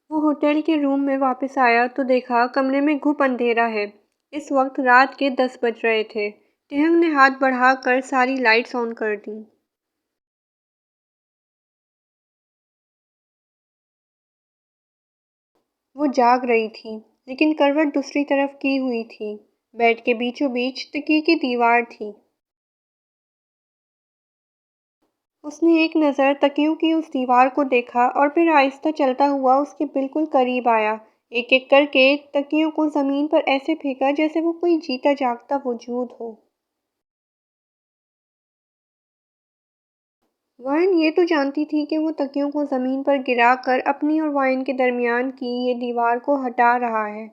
وہ ہوٹل کے روم میں واپس آیا تو دیکھا کمرے میں گھپ اندھیرا ہے۔ اس وقت رات کے 10 بج رہے تھے۔ ٹہنگ نے ہاتھ بڑھا کر ساری لائٹس آن کر دیں۔ وہ جاگ رہی تھی، لیکن کروٹ دوسری طرف کی ہوئی تھی۔ بیڈ کے بیچوں بیچ تکیے کی دیوار تھی۔ اس نے ایک نظر تکیوں کی اس دیوار کو دیکھا اور پھر آہستہ چلتا ہوا اس کے بالکل قریب آیا۔ ایک ایک کر کے تکیوں کو زمین پر ایسے پھینکا جیسے وہ کوئی جیتا جاگتا وجود ہو۔ وائن یہ تو جانتی تھی کہ وہ تکیوں کو زمین پر گرا کر اپنی اور وائن کے درمیان کی یہ دیوار کو ہٹا رہا ہے،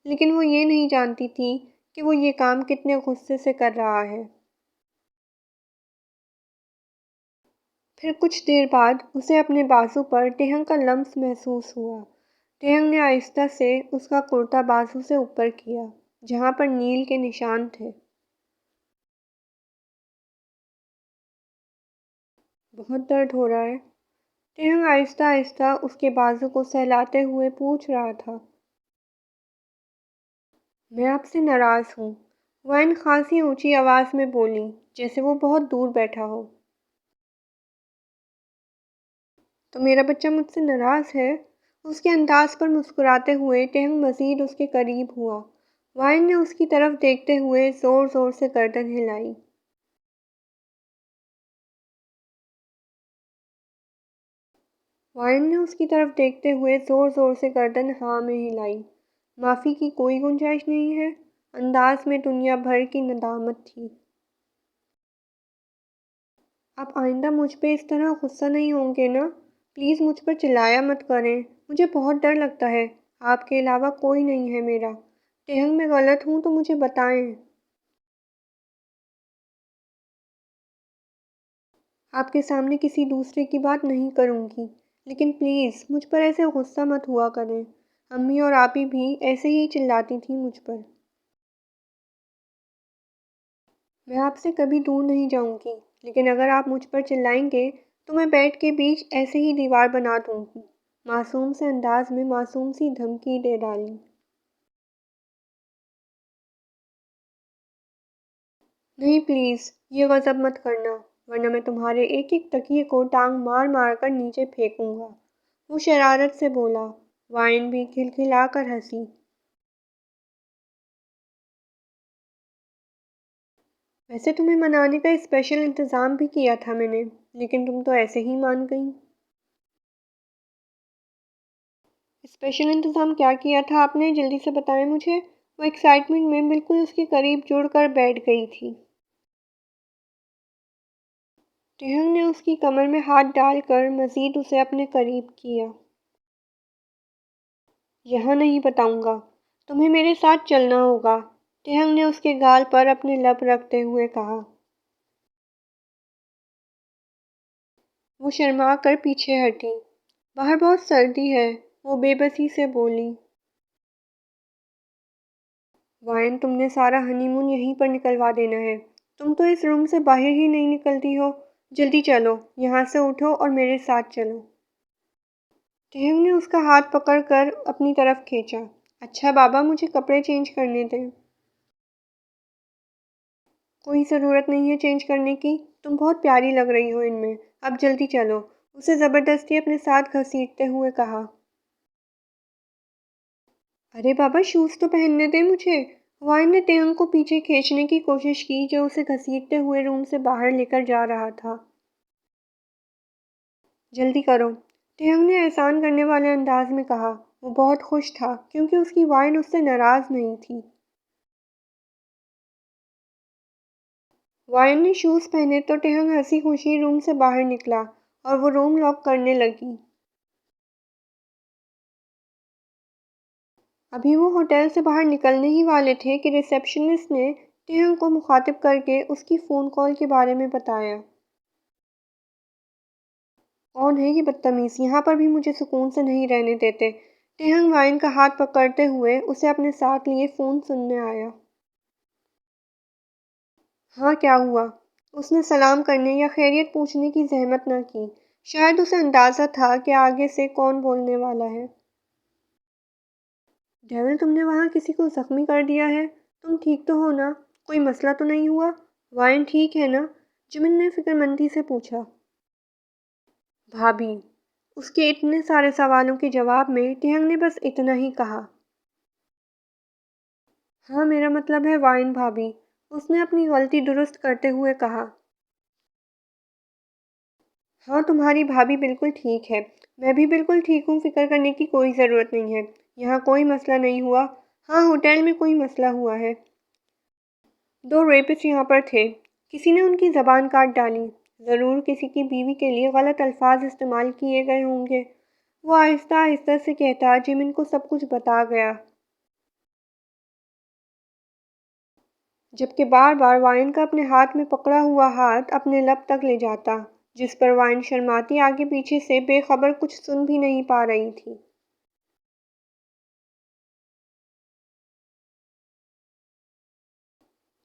لیکن وہ یہ نہیں جانتی تھی کہ وہ یہ کام کتنے غصے سے کر رہا ہے۔ پھر کچھ دیر بعد اسے اپنے بازو پر ٹہنگ کا لمس محسوس ہوا۔ ٹہنگ نے آہستہ سے اس کا کرتا بازو سے اوپر کیا، جہاں پر نیل کے نشان تھے۔ بہت درد ہو رہا ہے؟ ٹہنگ آہستہ آہستہ اس کے بازو کو سہلاتے ہوئے پوچھ رہا تھا۔ میں آپ سے ناراض ہوں، وائن خاصی اونچی آواز میں بولی، جیسے وہ بہت دور بیٹھا ہو۔ تو میرا بچہ مجھ سے ناراض ہے؟ اس کے انداز پر مسکراتے ہوئے ٹہنگ مزید اس کے قریب ہوا۔ وائن نے اس کی طرف دیکھتے ہوئے زور زور سے گردن ہلائی۔ وائن نے اس کی طرف دیکھتے ہوئے زور زور سے گردن ہاں میں ہلائی۔ معافی کی کوئی گنجائش نہیں ہے؟ انداز میں دنیا بھر کی ندامت تھی۔ آپ آئندہ مجھ پہ اس طرح غصہ نہیں ہوں گے نا؟ پلیز مجھ پر چلایا مت کریں، مجھے بہت ڈر لگتا ہے۔ آپ کے علاوہ کوئی نہیں ہے میرا۔ ٹہنگ میں غلط ہوں تو مجھے بتائیں۔ آپ کے سامنے کسی دوسرے کی بات نہیں کروں گی، لیکن پلیز مجھ پر ایسے غصہ مت ہوا کریں۔ امی اور آپی بھی ایسے ہی چلاتی تھیں مجھ پر۔ میں آپ سے کبھی دور نہیں جاؤں گی، لیکن اگر آپ مجھ پر چلائیں گے تو میں بیڈ کے بیچ ایسے ہی دیوار بنا دوں گی۔ معصوم سے انداز میں معصوم سی دھمکی دے ڈالی۔ نہیں پلیز، یہ غضب مت کرنا، ورنہ میں تمہارے ایک ایک تکیے کو ٹانگ مار مار کر نیچے پھینکوں گا، وہ شرارت سے بولا۔ وائن بھی کھلکھلا کر ہنسی۔ ویسے تمہیں منانے کا اسپیشل انتظام بھی کیا تھا میں نے، لیکن تم تو ایسے ہی مان گئی۔ اسپیشل انتظام کیا کیا تھا آپ نے؟ جلدی سے بتائیں مجھے۔ وہ ایکسائٹمنٹ میں بالکل اس کے قریب جڑ کر بیٹھ گئی تھی۔ ٹہنگ نے اس کی کمر میں ہاتھ ڈال کر مزید اسے اپنے قریب کیا۔ یہاں نہیں بتاؤں گا، تمہیں میرے ساتھ چلنا ہوگا، ٹہنگ نے اس کے گال پر اپنے لب رکھتے ہوئے کہا۔ وہ شرما کر پیچھے ہٹی۔ باہر بہت سردی ہے، وہ بے بسی سے بولی۔ وائن تم نے سارا ہنی مون یہیں پر نکلوا دینا ہے، تم تو اس روم سے باہر ہی نہیں نکلتی ہو۔ جلدی چلو، یہاں سے اٹھو اور میرے ساتھ چلو۔ ٹہنگ نے اس کا ہاتھ پکڑ کر اپنی طرف کھینچا۔ اچھا بابا، مجھے کپڑے چینج کرنے دیں۔ کوئی ضرورت نہیں ہے چینج کرنے کی، تم بہت پیاری لگ رہی ہو ان میں، اب جلدی چلو، اسے زبردستی اپنے ساتھ گھسیٹتے ہوئے کہا۔ ارے بابا، شوز تو پہننے دیں مجھے۔ وائن نے ٹہنگ کو پیچھے کھینچنے کی کوشش کی جو اسے گھسیٹتے ہوئے روم سے باہر لے کر جا رہا تھا۔ جلدی کرو، ٹہنگ نے احسان کرنے والے انداز میں کہا۔ وہ بہت خوش تھا کیونکہ اس کی وائن اس سے ناراض نہیں تھی۔ وائن نے شوز پہنے تو ٹہنگ ہنسی خوشی روم سے باہر نکلا اور وہ روم لاک کرنے لگی۔ ابھی وہ ہوٹل سے باہر نکلنے ہی والے تھے کہ ریسیپشنسٹ نے ٹہنگ کو مخاطب کر کے اس کی فون کال کے بارے میں بتایا۔ کون ہے یہ بدتمیز؟ یہاں پر بھی مجھے سکون سے نہیں رہنے دیتے۔ ٹہنگ وائن کا ہاتھ پکڑتے ہوئے اسے اپنے ساتھ لیے فون سننے آیا۔ ہاں کیا ہوا؟ اس نے سلام کرنے یا خیریت پوچھنے کی زحمت نہ کی۔ شاید اسے اندازہ تھا کہ آگے سے کون بولنے والا ہے۔ ڈیول، تم نے وہاں کسی کو زخمی کر دیا ہے؟ تم ٹھیک تو ہو نا؟ کوئی مسئلہ تو نہیں ہوا؟ وائن ٹھیک ہے نا؟ جمن نے فکر مندی سے پوچھا۔ بھابھی، اس کے اتنے سارے سوالوں کے جواب میں تہنگ نے بس اتنا ہی کہا۔ ہاں، میرا مطلب ہے وائن بھابھی، اس نے اپنی غلطی درست کرتے ہوئے کہا۔ ہاں، تمہاری بھابھی بالکل ٹھیک ہے، میں بھی بالکل ٹھیک ہوں، فکر کرنے کی کوئی ضرورت نہیں ہے، یہاں کوئی مسئلہ نہیں ہوا۔ ہاں، ہوٹل میں کوئی مسئلہ ہوا ہے، 2 ریپسٹ یہاں پر تھے، کسی نے ان کی زبان کاٹ ڈالی، ضرور کسی کی بیوی کے لیے غلط الفاظ استعمال کیے گئے ہوں گے۔ وہ آہستہ آہستہ سے کہتا جمن کو سب کچھ بتا گیا، جبکہ بار بار وائن کا اپنے ہاتھ میں پکڑا ہوا ہاتھ اپنے لب تک لے جاتا، جس پر وائن شرماتی آگے پیچھے سے بے خبر کچھ سن بھی نہیں پا رہی تھی۔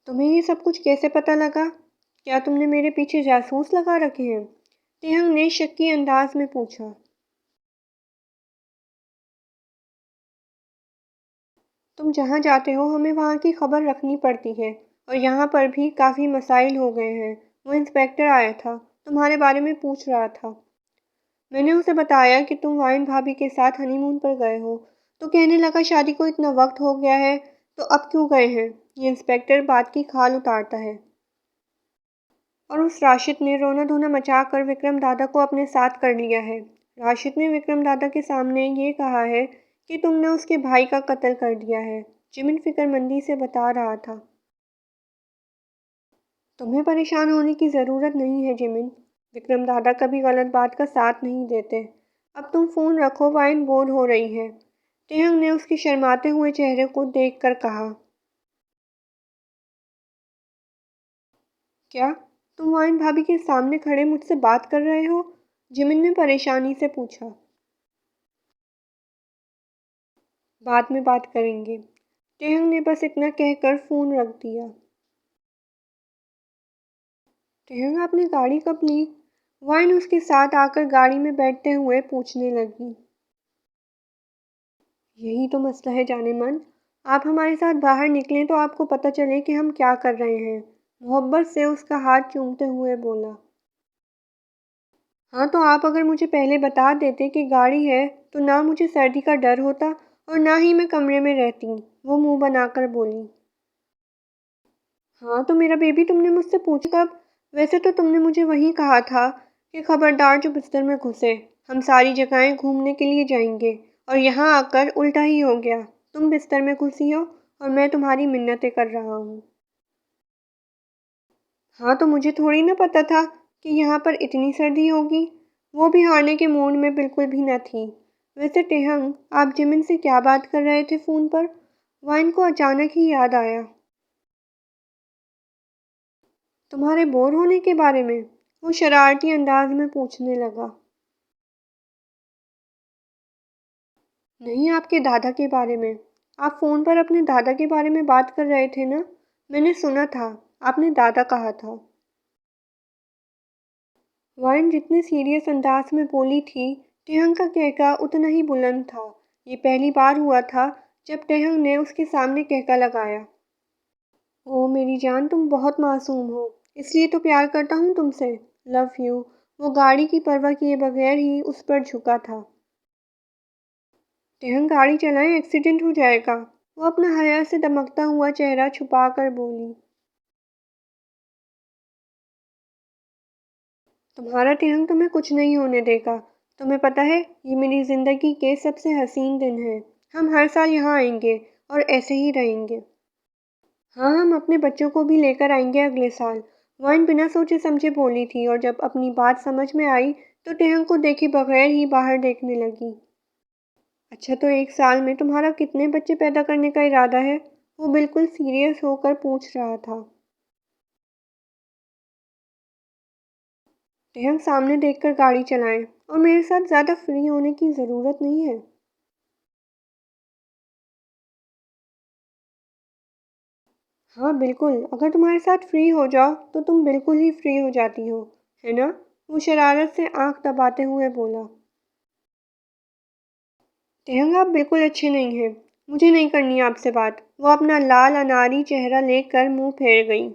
تمہیں یہ سب کچھ کیسے پتہ لگا؟ کیا تم نے میرے پیچھے جاسوس لگا رکھے ہیں؟ تہنگ نے شکی انداز میں پوچھا۔ تم جہاں جاتے ہو ہمیں وہاں کی خبر رکھنی پڑتی ہے، اور یہاں پر بھی کافی مسائل ہو گئے ہیں۔ وہ انسپیکٹر آیا تھا، تمہارے بارے میں پوچھ رہا تھا۔ میں نے اسے بتایا کہ تم وائن بھابھی کے ساتھ ہنی مون پر گئے ہو، تو کہنے لگا شادی کو اتنا وقت ہو گیا ہے تو اب کیوں گئے ہیں؟ یہ انسپیکٹر بات کی کھال اتارتا ہے۔ اور اس راشد نے رونا دھونا مچا کر وکرم دادا کو اپنے ساتھ کر لیا ہے۔ راشد نے وکرم دادا کے سامنے یہ کہا ہے کہ تم نے اس کے بھائی کا قتل کر دیا ہے، جمن فکر مندی سے بتا رہا تھا۔ تمہیں پریشان ہونے کی ضرورت نہیں ہے جمن، وکرم دادا کبھی غلط بات کا ساتھ نہیں دیتے۔ اب تم فون رکھو، وائن بور ہو رہی ہے، تہنگ نے اس کے شرماتے ہوئے چہرے کو دیکھ کر کہا۔ کیا تم وائن بھابھی کے سامنے کھڑے مجھ سے بات کر رہے ہو؟ جمن نے پریشانی سے پوچھا۔ بعد میں بات کریں گے، تہنگ نے بس اتنا کہہ کر فون رکھ دیا۔ تہنگ، آپ نے گاڑی کب لی؟ وائن اس کے ساتھ آ کر گاڑی میں بیٹھتے ہوئے پوچھنے لگی۔ یہی تو مسئلہ ہے جانے من، آپ ہمارے ساتھ باہر نکلیں تو آپ کو پتہ چلے کہ ہم کیا کر رہے ہیں، محبت سے اس کا ہاتھ چومتے ہوئے بولا۔ ہاں، تو آپ اگر مجھے پہلے بتا دیتے کہ گاڑی ہے تو نہ مجھے سردی کا ڈر ہوتا اور نہ ہی میں کمرے میں رہتی، وہ منہ بنا کر بولی۔ ہاں، تو میرا بیبی تم نے مجھ سے پوچھا کب؟ ویسے تو تم نے مجھے وہی کہا تھا کہ خبردار جو بستر میں گھسے، ہم ساری جگہیں گھومنے کے لیے جائیں گے، اور یہاں آ کر الٹا ہی ہو گیا، تم بستر میں گھسی ہو اور میں تمہاری منتیں کر رہا ہوں۔ ہاں، تو مجھے تھوڑی نہ پتہ تھا کہ یہاں پر اتنی سردی ہوگی، وہ بھی ہارنے کے موڈ میں بالکل بھی نہ تھی۔ ویسے تہنگ، آپ جمن سے کیا بات کر رہے تھے فون پر؟ وائن کو اچانک ہی یاد آیا۔ تمہارے بور ہونے کے بارے میں؟ وہ شرارتی انداز میں پوچھنے لگا۔ نہیں، آپ کے دادا کے بارے میں، آپ فون پر اپنے دادا کے بارے میں بات کر رہے تھے نا؟ میں نے سنا تھا، آپ نے دادا کہا تھا۔ وائن جتنے سیریس انداز میں بولی تھی، تہنگ کا کہکا اتنا ہی بلند تھا۔ یہ پہلی بار ہوا تھا جب تہنگ نے اس کے سامنے کہکا لگایا۔ او میری جان، تم بہت معصوم ہو، اس لیے تو پیار کرتا ہوں تم سے، لو یو۔ وہ گاڑی کی پرواہ کیے بغیر ہی اس پر جھکا تھا۔ تہنگ، گاڑی چلائیں، ایکسیڈنٹ ہو جائے گا، وہ اپنا حیا سے دمکتا ہوا چہرہ چھپا کر بولی۔ تمہارا تہنگ تمہیں کچھ نہیں ہونے دے گا، تمہیں پتہ ہے یہ میری زندگی کے سب سے حسین دن ہیں، ہم ہر سال یہاں آئیں گے اور ایسے ہی رہیں گے۔ ہاں، ہم اپنے بچوں کو بھی لے کر آئیں گے اگلے سال، وائن بنا سوچے سمجھے بولی تھی، اور جب اپنی بات سمجھ میں آئی تو تہنگ کو دیکھے بغیر ہی باہر دیکھنے لگی۔ اچھا، تو 1 سال میں تمہارا کتنے بچے پیدا کرنے کا ارادہ ہے؟ وہ بالکل سیریس ہو کر پوچھ رہا تھا۔ تہنگ، سامنے دیکھ کر گاڑی چلائیں، اور میرے ساتھ زیادہ فری ہونے کی ضرورت نہیں ہے۔ ہاں بالکل، اگر تمہارے ساتھ فری ہو جاؤ تو تم بالکل ہی فری ہو جاتی ہو، ہے نا؟ وہ شرارت سے آنکھ دباتے ہوئے بولا۔ تہنگ، آپ بالکل اچھے نہیں ہیں، مجھے نہیں کرنی آپ سے بات۔ وہ اپنا لال اناری چہرہ لے کر منہ پھیر گئی۔